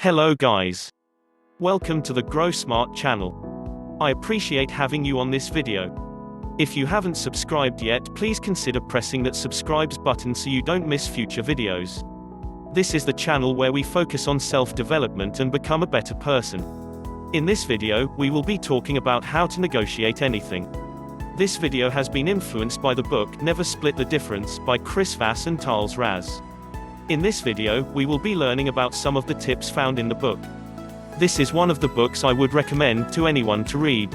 Hello guys. Welcome to the Grow Smart channel. I appreciate having you on this video. If you haven't subscribed yet, please consider pressing that subscribes button so you don't miss future videos. This is the channel where we focus on self-development and become a better person. In this video, we will be talking about how to negotiate anything. This video has been influenced by the book Never Split the Difference by Vass and Tahlz. In this video, we will be learning about some of the tips found in the book. This is one of the books I would recommend to anyone to read.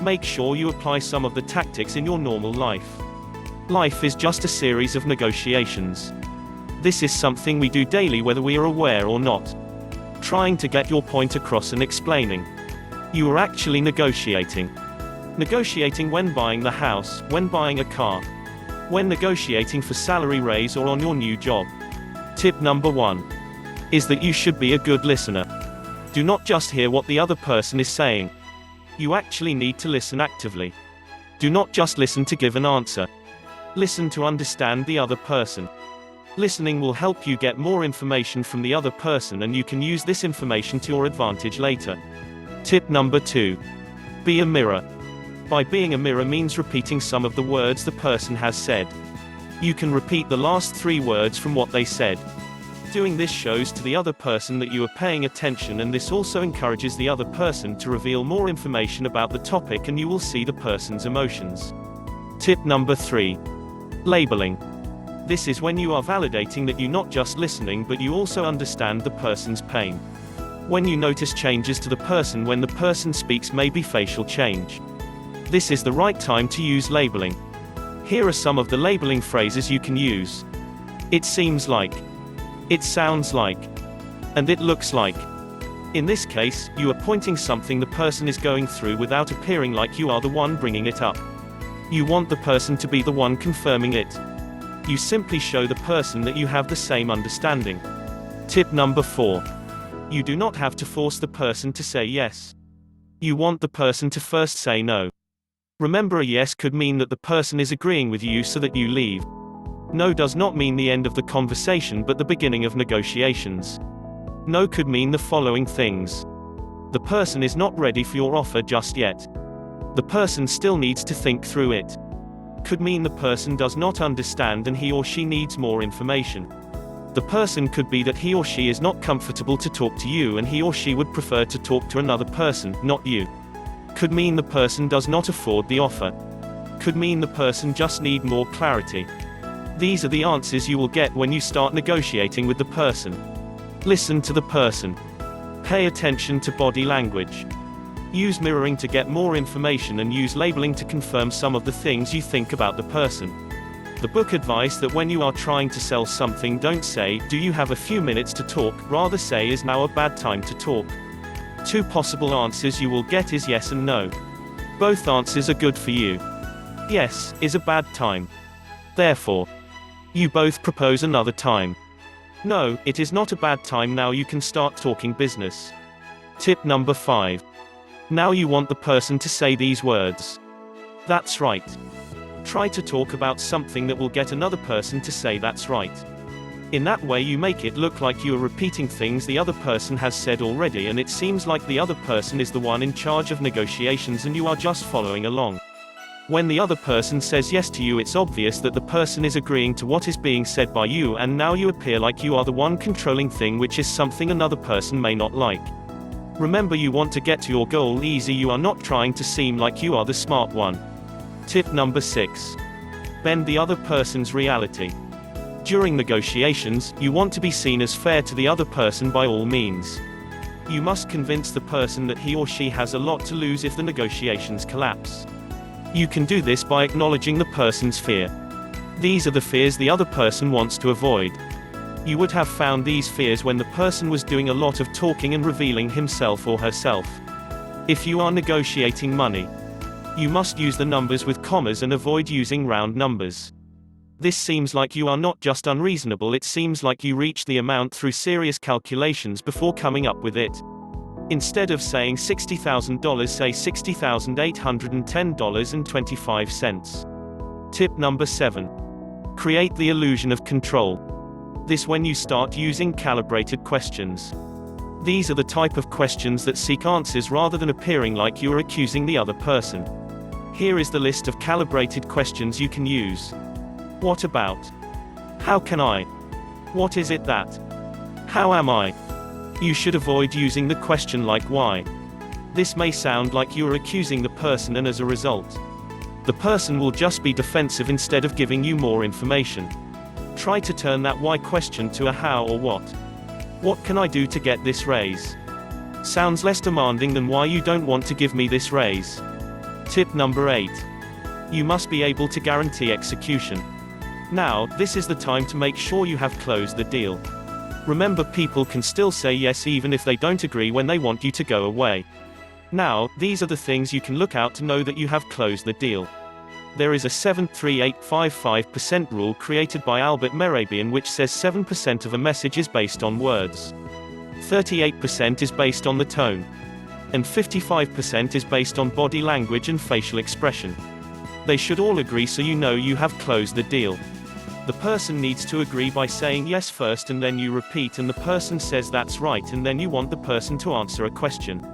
Make sure you apply some of the tactics in your normal life. Life is just a series of negotiations. This is something we do daily whether we are aware or not. Trying to get your point across and explaining. You are actually negotiating. Negotiating when buying the house, when buying a car. When negotiating for salary raise or on your new job. Tip number 1 is that you should be a good listener. Do not just hear what the other person is saying. You actually need to listen actively. Do not just listen to give an answer. Listen to understand the other person. Listening will help you get more information from the other person, and you can use this information to your advantage later. Tip number 2. Be a mirror. By being a mirror means repeating some of the words the person has said. You can repeat the last 3 words from what they said. Doing this shows to the other person that you are paying attention, and this also encourages the other person to reveal more information about the topic, and you will see the person's emotions. Tip number 3. Labeling. This is when you are validating that you're not just listening but you also understand the person's pain. When you notice changes to the person when the person speaks, maybe facial change. This is the right time to use labeling. Here are some of the labeling phrases you can use. It seems like. It sounds like. And it looks like. In this case, you are pointing something the person is going through without appearing like you are the one bringing it up. You want the person to be the one confirming it. You simply show the person that you have the same understanding. Tip number 4. You do not have to force the person to say yes. You want the person to first say no. Remember, a yes could mean that the person is agreeing with you so that you leave. No does not mean the end of the conversation but the beginning of negotiations. No could mean the following things. The person is not ready for your offer just yet. The person still needs to think through it. Could mean the person does not understand and he or she needs more information. The person could be that he or she is not comfortable to talk to you and he or she would prefer to talk to another person, not you. Could mean the person does not afford the offer. Could mean the person just need more clarity. These are the answers you will get when you start negotiating with the person. Listen to the person. Pay attention to body language. Use mirroring to get more information and use labeling to confirm some of the things you think about the person. The book advice that when you are trying to sell something, don't say, "Do you have a few minutes to talk?" Rather say, "Is now a bad time to talk?" 2 possible answers you will get is yes and no. Both answers are good for you. Yes is a bad time. Therefore, you both propose another time. No, it is not a bad time, now you can start talking business. Tip number 5. Now you want the person to say these words. That's right. Try to talk about something that will get another person to say that's right. In that way you make it look like you are repeating things the other person has said already, and it seems like the other person is the one in charge of negotiations and you are just following along. When the other person says yes to you, it's obvious that the person is agreeing to what is being said by you, and now you appear like you are the one controlling thing, which is something another person may not like. Remember, you want to get to your goal easy, you are not trying to seem like you are the smart one. Tip number 6. Bend the other person's reality. During negotiations, you want to be seen as fair to the other person by all means. You must convince the person that he or she has a lot to lose if the negotiations collapse. You can do this by acknowledging the person's fear. These are the fears the other person wants to avoid. You would have found these fears when the person was doing a lot of talking and revealing himself or herself. If you are negotiating money, you must use the numbers with commas and avoid using round numbers. This seems like you are not just unreasonable, it seems like you reach the amount through serious calculations before coming up with it. Instead of saying $60,000, say $60,810.25. Tip number 7. Create the illusion of control. This when you start using calibrated questions. These are the type of questions that seek answers rather than appearing like you are accusing the other person. Here is the list of calibrated questions you can use. What about? How can I? What is it that? How am I? You should avoid using the question like why. This may sound like you are accusing the person, and as a result, the person will just be defensive instead of giving you more information. Try to turn that why question to a how or what. What can I do to get this raise? Sounds less demanding than why you don't want to give me this raise. Tip number 8. You must be able to guarantee execution. Now, this is the time to make sure you have closed the deal. Remember, people can still say yes even if they don't agree when they want you to go away. Now, these are the things you can look out to know that you have closed the deal. There is a 7-3-8-5-5% rule created by Albert Mehrabian which says 7% of a message is based on words, 38% is based on the tone, and 55% is based on body language and facial expression. They should all agree so you know you have closed the deal. The person needs to agree by saying yes first and then you repeat and the person says that's right and then you want the person to answer a question.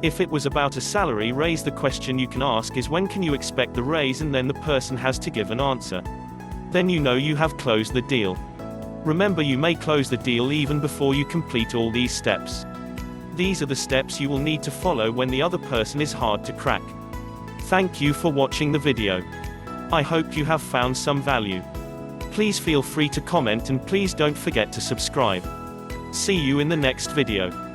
If it was about a salary raise, the question you can ask is when can you expect the raise, and then the person has to give an answer. Then you know you have closed the deal. Remember, you may close the deal even before you complete all these steps. These are the steps you will need to follow when the other person is hard to crack. Thank you for watching the video. I hope you have found some value. Please feel free to comment and please don't forget to subscribe. See you in the next video.